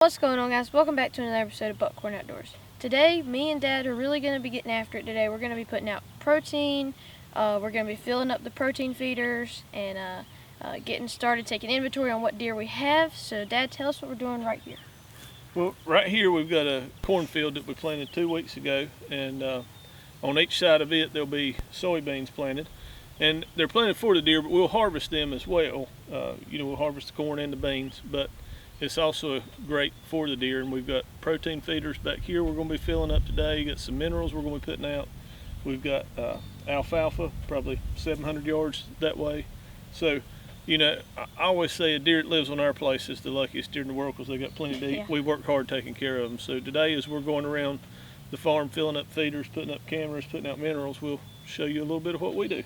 What's going on, guys? Welcome back to another episode of Buckhorn Outdoors. Today, me and Dad are really going to be getting after it today. We're going to be putting out protein. We're going to be filling up the protein feeders and getting started taking inventory on what deer we have. So, Dad, tell us what we're doing right here. Well, right here we've got a cornfield that we planted 2 weeks ago, and on each side of it there'll be soybeans planted. And they're planted for the deer, but we'll harvest them as well. We'll harvest the corn and the beans, but it's also great for the deer. And we've got protein feeders back here we're going to be filling up today. You got some minerals we're going to be putting out. We've got alfalfa, probably 700 yards that way. So, I always say a deer that lives on our place is the luckiest deer in the world because they got plenty to eat. Yeah. We work hard taking care of them. So today, as we're going around the farm filling up feeders, putting up cameras, putting out minerals, we'll show you a little bit of what we do.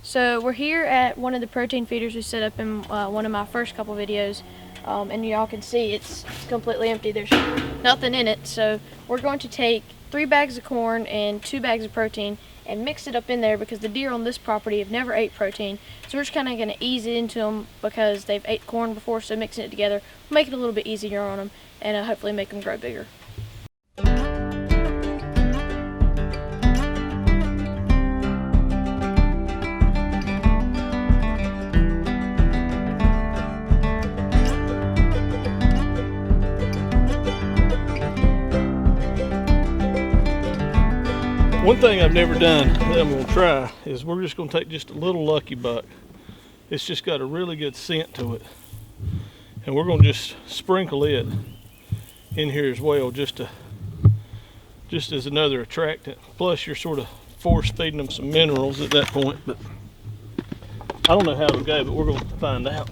So we're here at one of the protein feeders we set up in one of my first couple videos, and y'all can see it's completely empty. There's nothing in it. So we're going to take 3 bags of corn and 2 bags of protein and mix it up in there because the deer on this property have never ate protein. So we're just kind of going to ease it into them because they've ate corn before, so mixing it together will make it a little bit easier on them and hopefully make them grow bigger. One thing I've never done that I'm going to try is we're just going to take just a little Lucky Buck. It's just got a really good scent to it. And we're going to just sprinkle it in here as well, just as another attractant. Plus you're sort of force feeding them some minerals at that point. But I don't know how it'll go, but we're going to find out.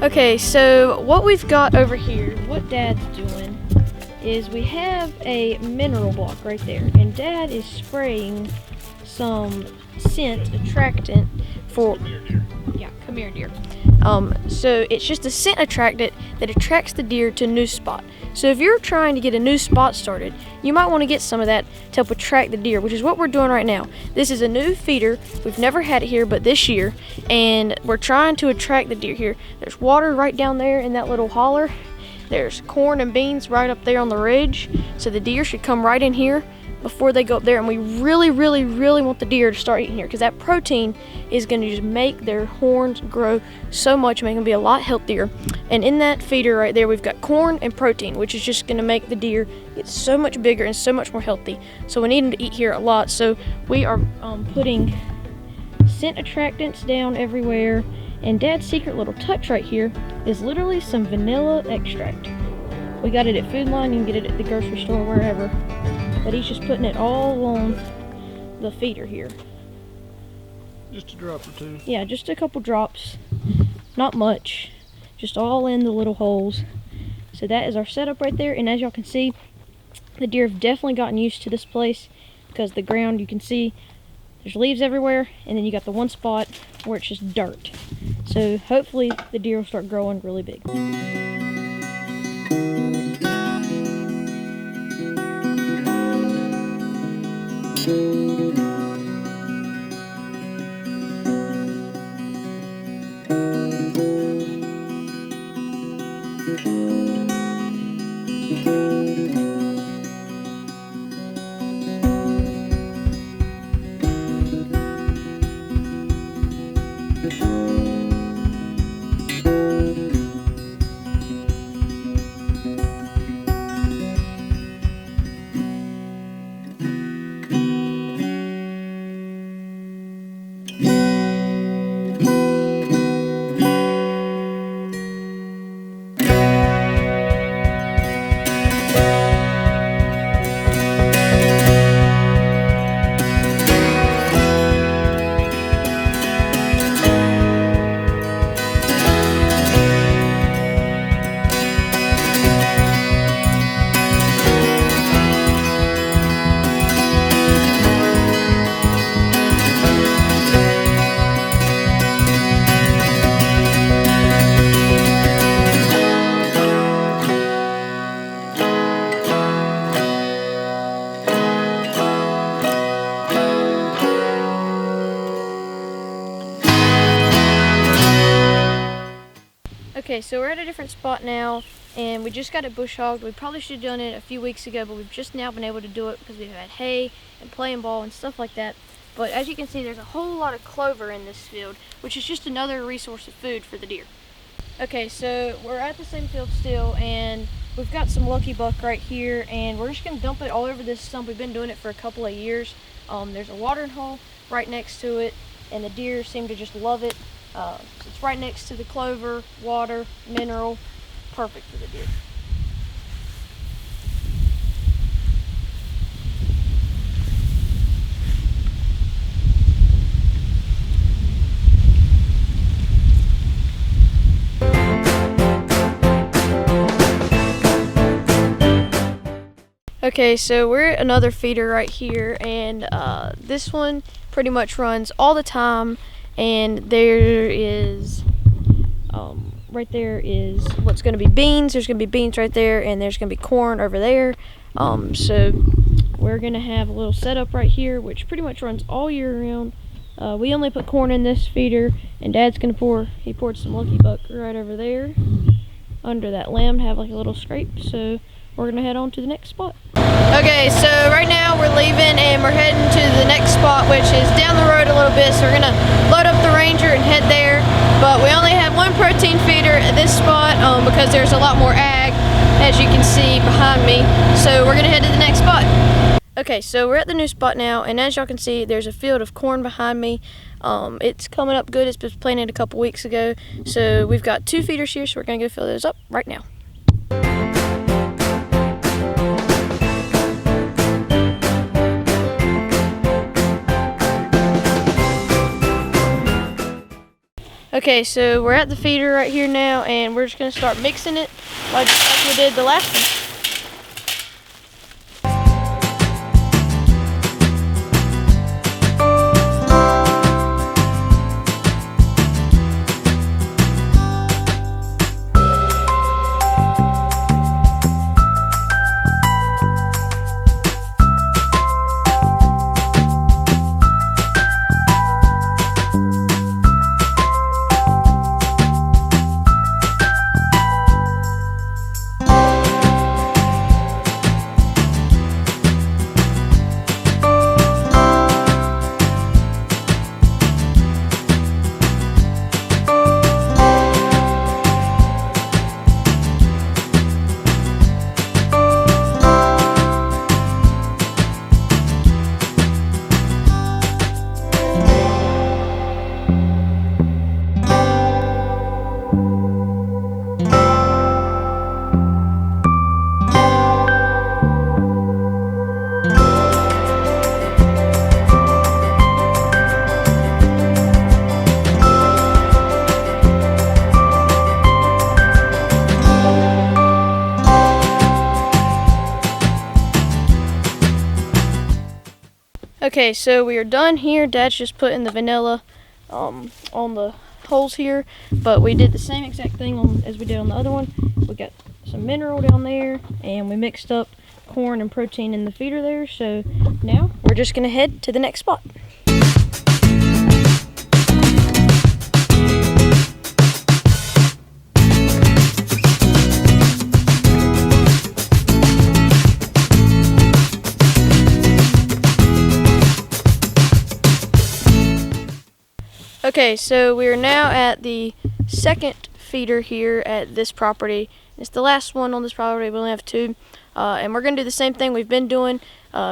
Okay, so what we've got over here, what Dad's doing, is we have a mineral block right there, and Dad is spraying some scent attractant for, Come here, deer. yeah, come here, deer. So it's just a scent attractant that attracts the deer to a new spot. So if you're trying to get a new spot started, you might want to get some of that to help attract the deer, which is what we're doing right now. This is a new feeder. We've never had it here but this year, and we're trying to attract the deer here. There's water right down there in that little holler. There's corn and beans right up there on the ridge, so the deer should come right in here before they go up there, and we really want the deer to start eating here because that protein is going to just make their horns grow so much, make them be a lot healthier. And in that feeder right there, we've got corn and protein, which is just going to make the deer get so much bigger and so much more healthy. So we need them to eat here a lot. So we are putting scent attractants down everywhere, and Dad's secret little touch right here is literally some vanilla extract. We got it at Food Line. You can get it at the grocery store, wherever. But he's just putting it all on the feeder here. Just a drop or two. Yeah, just a couple drops. Not much. Just all in the little holes. So that is our setup right there. And as y'all can see, the deer have definitely gotten used to this place because the ground, you can see there's leaves everywhere. And then you got the one spot where it's just dirt. So hopefully the deer will start growing really big. Okay, so we're at a different spot now, and we just got it bush hogged. We probably should have done it a few weeks ago, but we've just now been able to do it because we've had hay and playing ball and stuff like that. But as you can see, there's a whole lot of clover in this field, which is just another resource of food for the deer. Okay, so we're at the same field still, and we've got some lucky buck right here, and we're just gonna dump it all over this stump. We've been doing it for a couple of years. There's a watering hole right next to it, and the deer seem to just love it. So it's right next to the clover, water, mineral, perfect for the deer. Okay, so we're at another feeder right here, and this one pretty much runs all the time, and there is right there is what's going to be beans. There's going to be beans right there, and there's going to be corn over there. So we're going to have a little setup right here, which pretty much runs all year round. We only put corn in this feeder, and Dad's going to he poured some lucky buck right over there under that limb to have like a little scrape. So we're going to head on to the next spot. Okay, so right now we're leaving and we're heading to the next spot, which is down the road a little bit. So we're gonna load up the Ranger and head there. But we only have one protein feeder at this spot because there's a lot more ag, as you can see behind me. So we're gonna head to the next spot. Okay, so we're at the new spot now, and as y'all can see, there's a field of corn behind me. It's coming up good. It's been planted a couple weeks ago. So we've got 2 feeders here, so we're gonna go fill those up right now. Okay, so we're at the feeder right here now, and we're just going to start mixing it like we did the last one. Okay, so we are done here. Dad's just putting the vanilla on the holes here, but we did the same exact thing as we did on the other one. We got some mineral down there, and we mixed up corn and protein in the feeder there. So now we're just gonna head to the next spot. Okay, so we are now at the second feeder here at this property. It's the last one on this property. We only have 2, and we're gonna do the same thing we've been doing,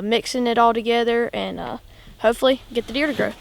mixing it all together, and hopefully get the deer to grow.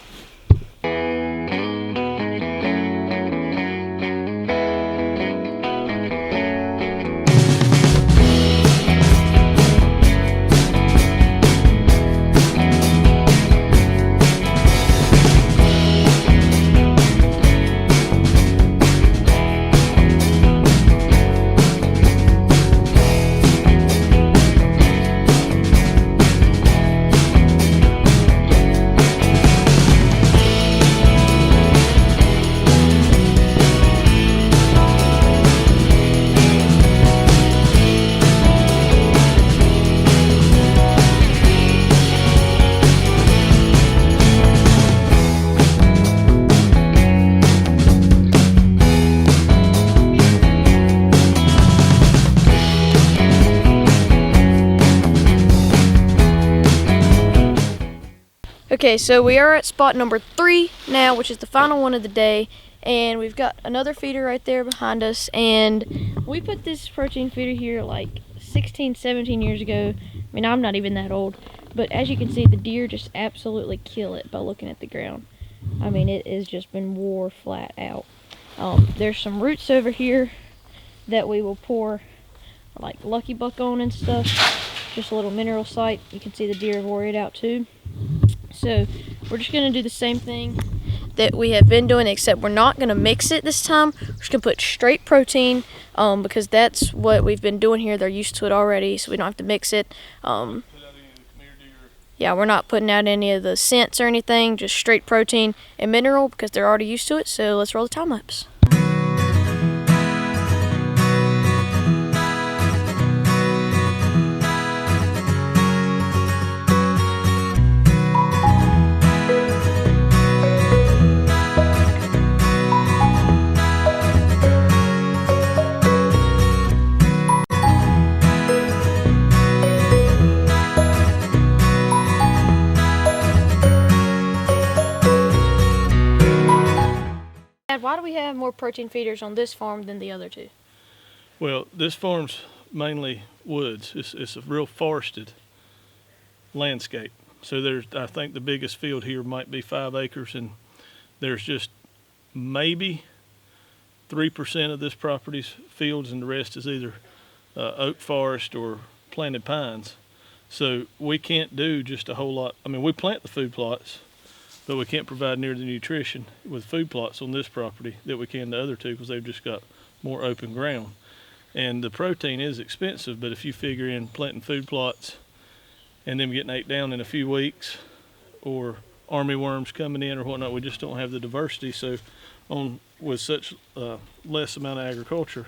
Okay, so we are at spot number 3 now, which is the final one of the day, and we've got another feeder right there behind us, and we put this protein feeder here like 16, 17 years ago. I mean, I'm not even that old, but as you can see, the deer just absolutely kill it by looking at the ground. I mean, it has just been wore flat out. There's some roots over here that we will pour like Lucky Buck on and stuff. Just a little mineral site. You can see the deer have wore it out too. So we're just gonna do the same thing that we have been doing, except we're not gonna mix it this time. We're just gonna put straight protein, because that's what we've been doing here. They're used to it already, so we don't have to mix it. Yeah, we're not putting out any of the scents or anything, just straight protein and mineral because they're already used to it. So let's roll the time lapse. Why do we have more protein feeders on this farm than the other two? Well, this farm's mainly woods. It's a real forested landscape. So I think the biggest field here might be 5 acres, and there's just maybe 3% of this property's fields, and the rest is either oak forest or planted pines. So we can't do just a whole lot. I mean, we plant the food plots, but we can't provide near the nutrition with food plots on this property that we can the other two, because they've just got more open ground. And the protein is expensive, but if you figure in planting food plots and them getting ate down in a few weeks, or army worms coming in or whatnot, we just don't have the diversity. So with such less amount of agriculture,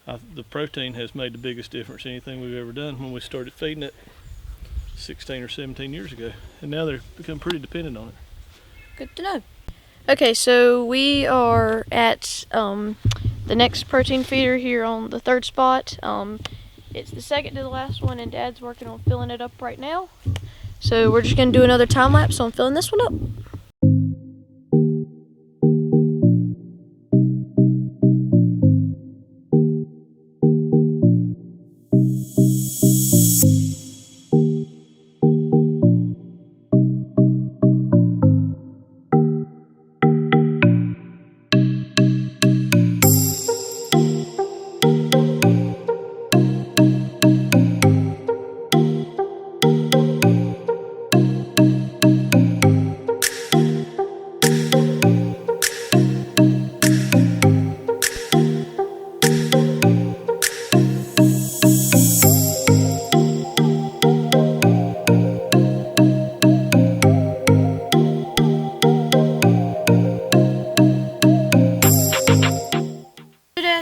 the protein has made the biggest difference in anything we've ever done when we started feeding it 16 or 17 years ago. And now they've become pretty dependent on it. Good to know. Okay, so we are at the next protein feeder here on the 3rd spot. It's the second to the last one, and Dad's working on filling it up right now. So we're just going to do another time lapse on filling this one up.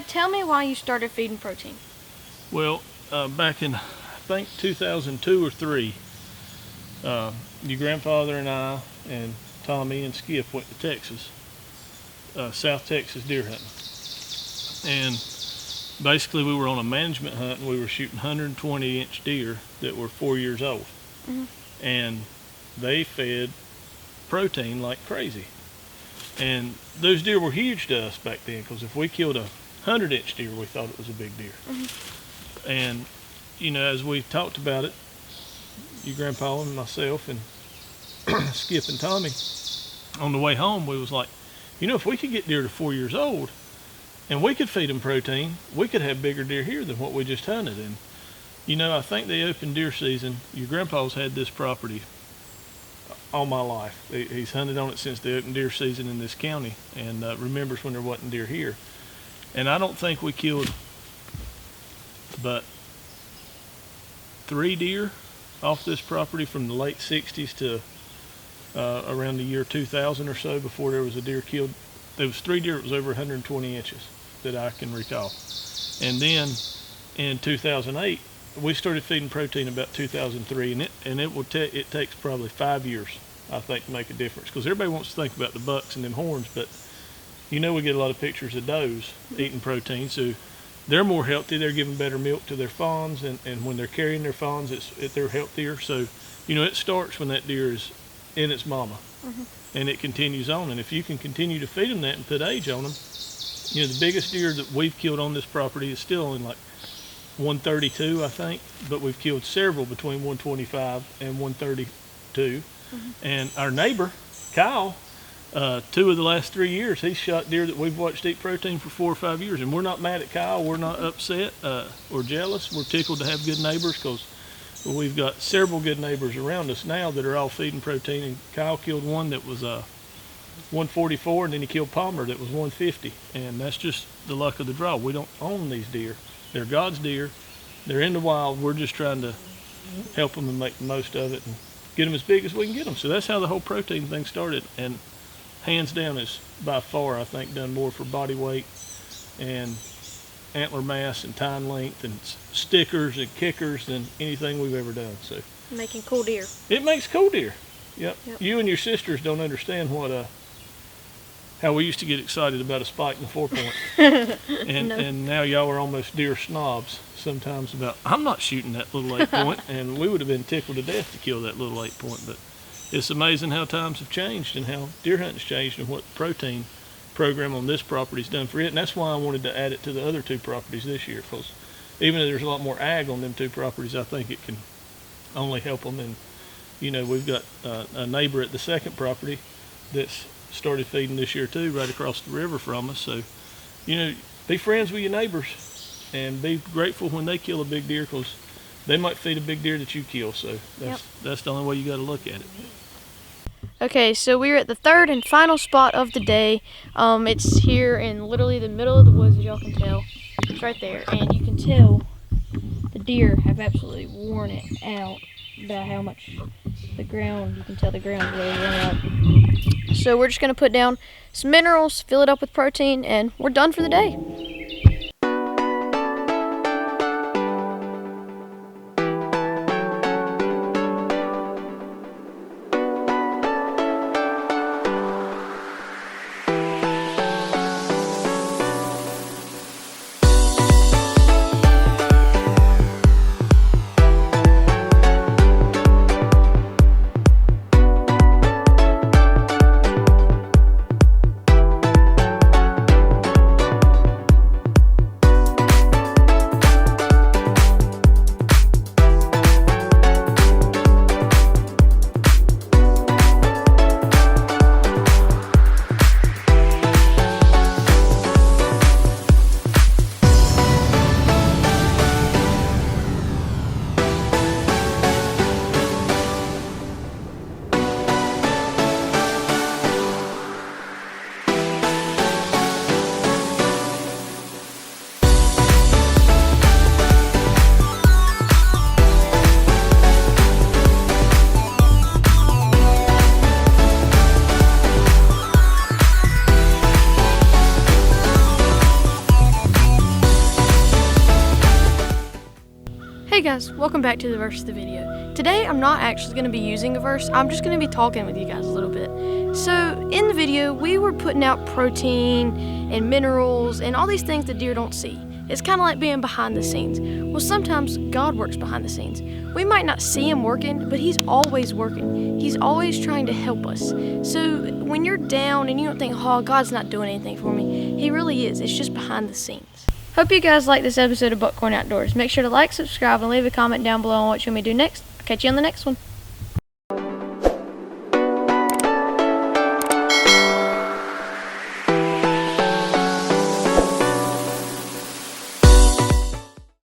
Tell me why you started feeding protein. Well, back in, I think, 2002 or 3, your grandfather and I and Tommy and Skip went to Texas, South Texas deer hunting. And basically we were on a management hunt, and we were shooting 120-inch deer that were 4 years old. Mm-hmm. And they fed protein like crazy. And those deer were huge to us back then, because if we killed a 100-inch deer, we thought it was a big deer. Mm-hmm. And you know, as we talked about it, your grandpa and myself and Skip and Tommy, on the way home, we was like, you know, if we could get deer to 4 years old and we could feed them protein, we could have bigger deer here than what we just hunted. And you know, I think the open deer season, your grandpa's had this property all my life. He's hunted on it since the open deer season in this county, and remembers when there wasn't deer here. And I don't think we killed but 3 deer off this property from the late 60s to around the year 2000 or so, before there was a deer killed. There was 3 deer that was over 120 inches that I can recall. And then in 2008, we started feeding protein about 2003, and it takes probably 5 years, I think, to make a difference, because everybody wants to think about the bucks and them horns, but you know, we get a lot of pictures of does eating protein, so they're more healthy. They're giving better milk to their fawns, and when they're carrying their fawns, they're healthier. So, you know, it starts when that deer is in its mama. And it continues on. And if you can continue to feed them that and put age on them, you know, the biggest deer that we've killed on this property is still in like 132, I think, but we've killed several between 125 and 132. And our neighbor, Kyle, 2 of the last 3 years, he's shot deer that we've watched eat protein for 4 or 5 years. And we're not mad at Kyle. We're not upset or jealous. We're tickled to have good neighbors, because we've got several good neighbors around us now that are all feeding protein. And Kyle killed one that was 144, and then he killed Palmer that was 150. And that's just the luck of the draw. We don't own these deer. They're God's deer. They're in the wild. We're just trying to help them and make the most of it and get them as big as we can get them. So that's how the whole protein thing started. And hands down is by far, I think, done more for body weight and antler mass and tine length and stickers and kickers than anything we've ever done. So Making cool deer. it makes cool deer. Yep. You and your sisters don't understand what how we used to get excited about a spike in the 4-point. And now y'all are almost deer snobs sometimes about, I'm not shooting that little 8-point. And we would have been tickled to death to kill that little 8-point. But it's amazing how times have changed and how deer hunting's changed and what the protein program on this property's done for it. And that's why I wanted to add it to the other 2 properties this year, because even though there's a lot more ag on them 2 properties, I think it can only help them. And you know, we've got a neighbor at the 2nd property that's started feeding this year too, right across the river from us. So, you know, be friends with your neighbors and be grateful when they kill a big deer, because they might feed a big deer that you kill. So that's the only way you got to look at it. Okay, so we're at the 3rd and final spot of the day. It's here in literally the middle of the woods, as y'all can tell. It's right there, and you can tell the deer have absolutely worn it out by how much the ground, you can tell the ground really worn out. So we're just going to put down some minerals, fill it up with protein, and we're done for the day. Hey guys, welcome back to the verse of the video. Today I'm not actually going to be using a verse, I'm just going to be talking with you guys a little bit. So in the video we were putting out protein and minerals and all these things that deer don't see. It's kind of like being behind the scenes. Well, sometimes God works behind the scenes. We might not see him working, but he's always working. He's always trying to help us. So when you're down and you don't think, oh, God's not doing anything for me, he really is. It's just behind the scenes. Hope you guys like this episode of Buckhorn Outdoors. Make sure to like, subscribe, and leave a comment down below on what you want me to do next. I'll catch you on the next one.